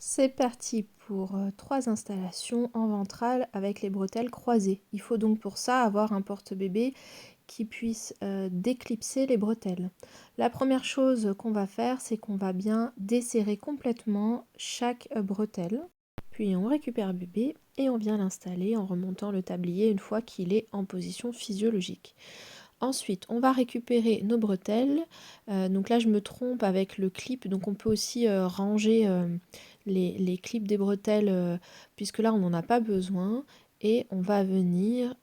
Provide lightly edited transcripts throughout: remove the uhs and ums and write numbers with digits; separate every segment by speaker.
Speaker 1: C'est parti pour 3 installations en ventrale avec les bretelles croisées. Il faut donc pour ça avoir un porte-bébé qui puisse déclipser les bretelles. La première chose qu'on va faire, c'est qu'on va bien desserrer complètement chaque bretelle. Puis on récupère bébé et on vient l'installer en remontant le tablier une fois qu'il est en position physiologique. Ensuite, on va récupérer nos bretelles. Donc là, je me trompe avec le clip. Donc on peut aussi ranger les clips des bretelles, puisque là, on n'en a pas besoin. Et on va venir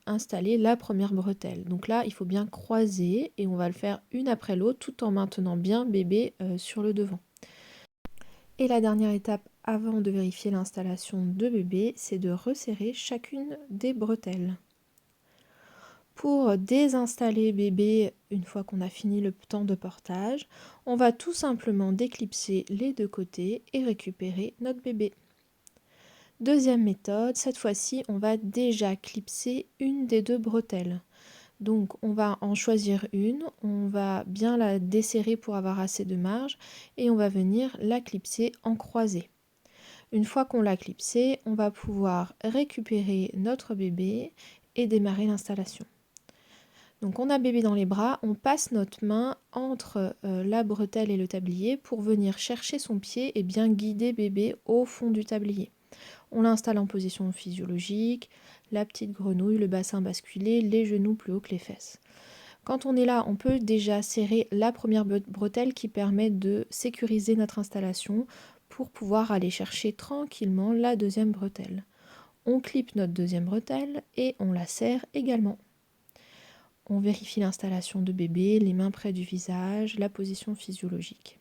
Speaker 1: installer la première bretelle. Donc là, il faut bien croiser et on va le faire une après l'autre tout en maintenant bien bébé sur le devant. Et la dernière étape avant de vérifier l'installation de bébé, c'est de resserrer chacune des bretelles. Pour désinstaller bébé, une fois qu'on a fini le temps de portage, on va tout simplement déclipser les deux côtés et récupérer notre bébé. Deuxième méthode, cette fois-ci, on va déjà clipser une des deux bretelles. Donc on va en choisir une, on va bien la desserrer pour avoir assez de marge et on va venir la clipser en croisée. Une fois qu'on l'a clipsé, on va pouvoir récupérer notre bébé et démarrer l'installation. Donc on a bébé dans les bras, on passe notre main entre la bretelle et le tablier pour venir chercher son pied et bien guider bébé au fond du tablier. On l'installe en position physiologique, la petite grenouille, le bassin basculé, les genoux plus haut que les fesses. Quand on est là, on peut déjà serrer la première bretelle qui permet de sécuriser notre installation pour pouvoir aller chercher tranquillement la deuxième bretelle. On clipe notre deuxième bretelle et on la serre également. On vérifie l'installation de bébé, les mains près du visage, la position physiologique.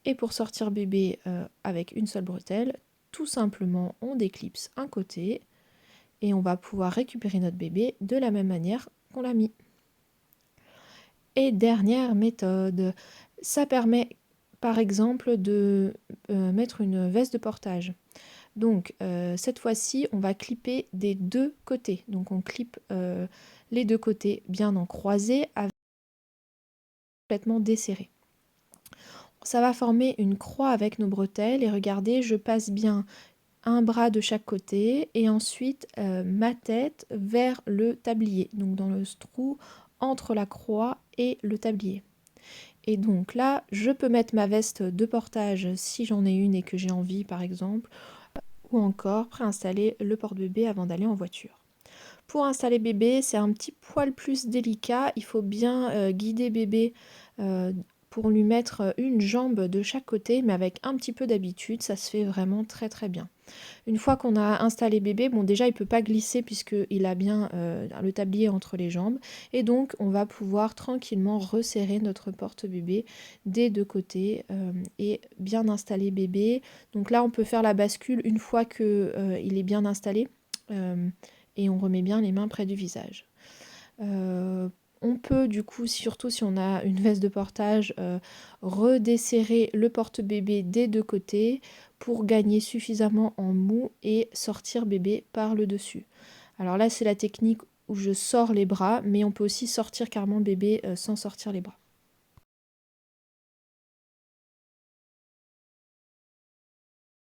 Speaker 1: Et pour sortir bébé avec une seule bretelle, tout simplement on déclipse un côté et on va pouvoir récupérer notre bébé de la même manière qu'on l'a mis. Et dernière méthode, ça permet par exemple de mettre une veste de portage. Donc cette fois-ci, on va clipper des deux côtés. Donc on clipe les deux côtés bien en croisé, avec complètement desserré. Ça va former une croix avec nos bretelles et regardez, je passe bien un bras de chaque côté et ensuite ma tête vers le tablier, donc dans le trou entre la croix et le tablier. Et donc là, je peux mettre ma veste de portage si j'en ai une et que j'ai envie par exemple, ou encore préinstaller le porte-bébé avant d'aller en voiture. Pour installer bébé, c'est un petit poil plus délicat, il faut bien guider bébé pour lui mettre une jambe de chaque côté, mais avec un petit peu d'habitude, ça se fait vraiment très très bien. Une fois qu'on a installé bébé, bon déjà il ne peut pas glisser puisqu'il a bien le tablier entre les jambes, et donc on va pouvoir tranquillement resserrer notre porte-bébé des deux côtés et bien installer bébé. Donc là on peut faire la bascule une fois qu'il est bien installé et on remet bien les mains près du visage. On peut du coup, surtout si on a une veste de portage, redesserrer le porte-bébé des deux côtés pour gagner suffisamment en mou et sortir bébé par le dessus. Alors là, c'est la technique où je sors les bras, mais on peut aussi sortir carrément bébé sans sortir les bras.